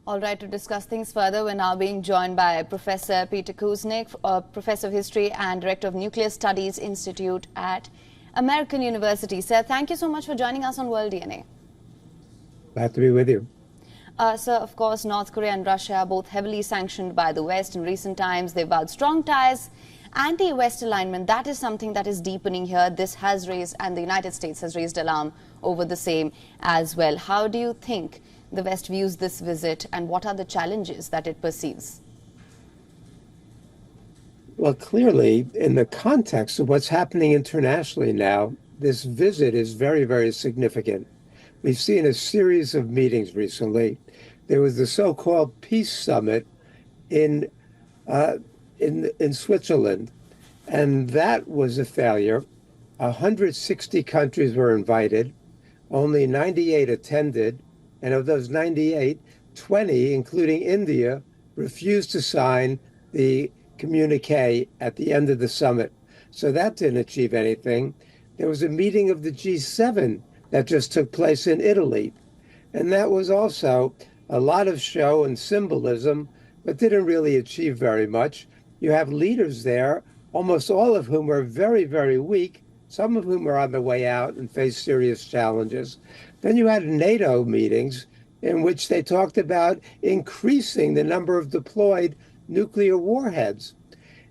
All right, to discuss things further, we're now being joined by Professor Peter Kuznick, Professor of History and Director of Nuclear Studies Institute at American University. Sir, thank you so much for joining us on World DNA. Glad to be with you. Sir, of course, North Korea and Russia are both heavily sanctioned by the West. In recent times, they've vowed strong ties. Anti-West alignment, that is something that is deepening here. This has raised, and the United States has raised alarm over the same as well. How do you think the West views this visit, and what are the challenges that it perceives? Well, clearly, in the context of what's happening internationally now, this visit is very, very significant. We've seen a series of meetings recently. There was the so-called Peace Summit in Switzerland, and that was a failure. 160 countries were invited. Only 98 attended. And of those 98, 20, including India, refused to sign the communique at the end of the summit. So that didn't achieve anything. There was a meeting of the G7 that just took place in Italy. And that was also a lot of show and symbolism, but didn't really achieve very much. You have leaders there, almost all of whom are very, very weak, some of whom are on the way out and face serious challenges. Then you had NATO meetings in which they talked about increasing the number of deployed nuclear warheads.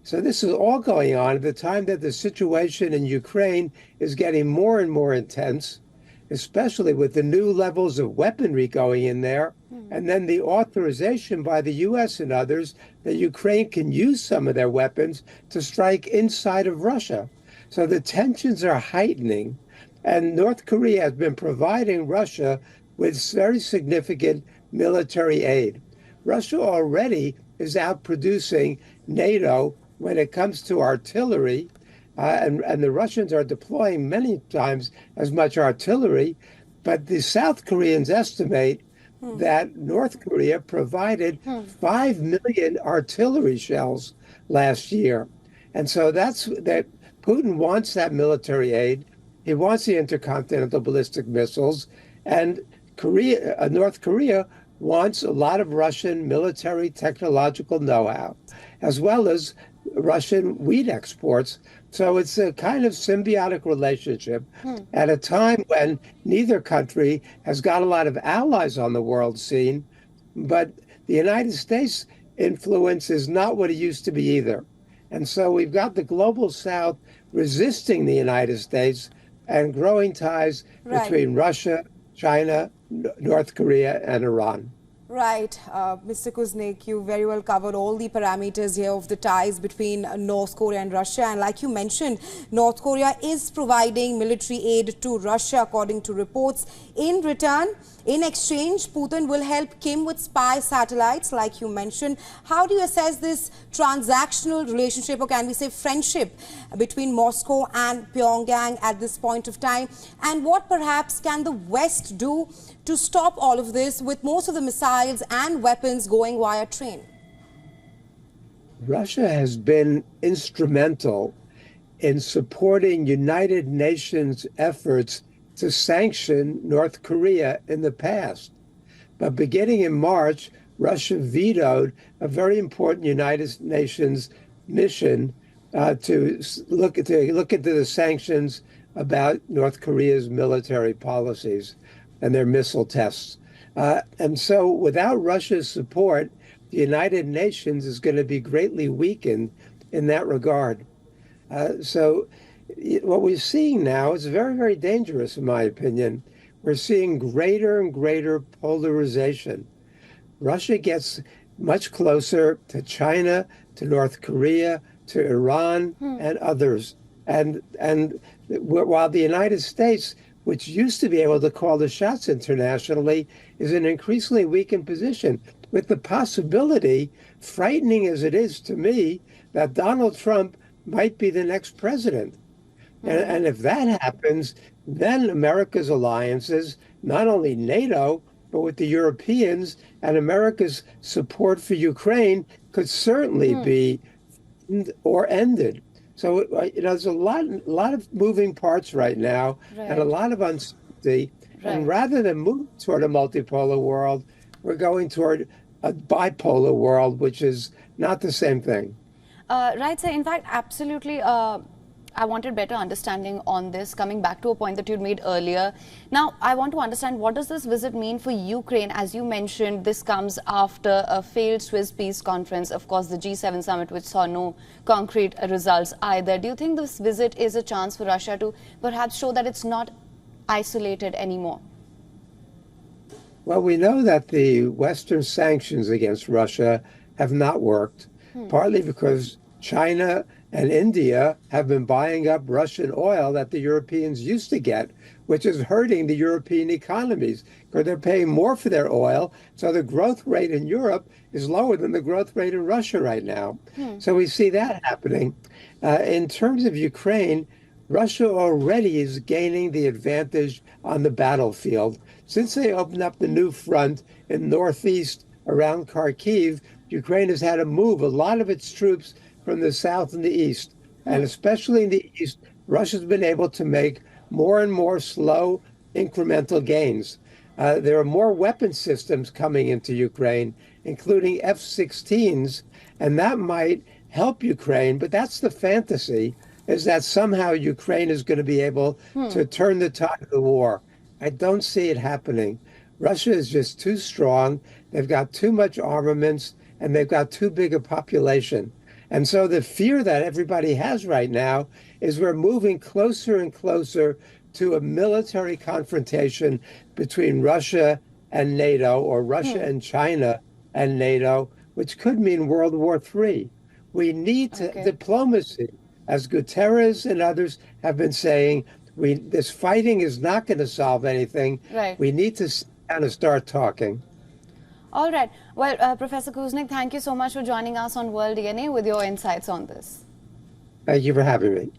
So this is all going on at the time that the situation in Ukraine is getting more and more intense, especially with the new levels of weaponry going in there, and then the authorization by the US and others that Ukraine can use some of their weapons to strike inside of Russia. So the tensions are heightening, and North Korea has been providing Russia with very significant military aid. Russia already is outproducing NATO when it comes to artillery, and the Russians are deploying many times as much artillery, but the South Koreans estimate that North Korea provided 5 million artillery shells last year. And so that's that. Putin wants that military aid. He wants the intercontinental ballistic missiles, and North Korea wants a lot of Russian military technological know-how, as well as Russian wheat exports. So it's a kind of symbiotic relationship at a time when neither country has got a lot of allies on the world scene, but the United States influence is not what it used to be either. And so we've got the global South resisting the United States and growing ties between Russia, China, North Korea, and Iran. Right. Mr. Kuznick, you very well covered all the parameters here of the ties between North Korea and Russia. And like you mentioned, North Korea is providing military aid to Russia, according to reports. In return, in exchange, Putin will help Kim with spy satellites, like you mentioned. How do you assess this transactional relationship, or can we say friendship, between Moscow and Pyongyang at this point of time? And what perhaps can the West do to stop all of this, with most of the missiles and weapons going via train? Russia has been instrumental in supporting United Nations efforts to sanction North Korea in the past. But beginning in March, Russia vetoed a very important United Nations mission to look into the sanctions about North Korea's military policies and their missile tests. And so without Russia's support, the United Nations is going to be greatly weakened in that regard. So what we're seeing now is very, very dangerous, in my opinion. We're seeing greater and greater polarization. Russia gets much closer to China, to North Korea, to Iran, and others. And while the United States, which used to be able to call the shots internationally, is in an increasingly weakened position, with the possibility, frightening as it is to me, that Donald Trump might be the next president. And if that happens, then America's alliances, not only NATO, but with the Europeans and America's support for Ukraine, could certainly be or ended. So there's a lot of moving parts right now, and a lot of uncertainty. And rather than move toward a multipolar world, we're going toward a bipolar world, which is not the same thing. Right, sir. In fact, absolutely. I wanted better understanding on this, coming back to a point that you made earlier. Now, I want to understand, what does this visit mean for Ukraine? As you mentioned, this comes after a failed Swiss peace conference, of course, the G7 summit, which saw no concrete results either. Do you think this visit is a chance for Russia to perhaps show that it's not isolated anymore? Well, we know that the Western sanctions against Russia have not worked, partly because China and India have been buying up Russian oil that the Europeans used to get, which is hurting the European economies because they're paying more for their oil. So the growth rate in Europe is lower than the growth rate in Russia right now. So we see that happening. In terms of Ukraine, Russia already is gaining the advantage on the battlefield. Since they opened up the new front in northeast around Kharkiv, Ukraine has had to move a lot of its troops from the south and the east. And especially in the east, Russia's been able to make more and more slow incremental gains. There are more weapon systems coming into Ukraine, including F-16s, and that might help Ukraine, but that's the fantasy, is that somehow Ukraine is going to be able to turn the tide of the war. I don't see it happening. Russia is just too strong. They've got too much armaments, and they've got too big a population. And so the fear that everybody has right now is we're moving closer and closer to a military confrontation between Russia and NATO, or Russia and China and NATO, which could mean World War III. We need diplomacy. As Guterres and others have been saying, this fighting is not going to solve anything. Right. We need to sit down and start talking. All right. Well, Professor Kuznick, thank you so much for joining us on World DNA with your insights on this. Thank you for having me.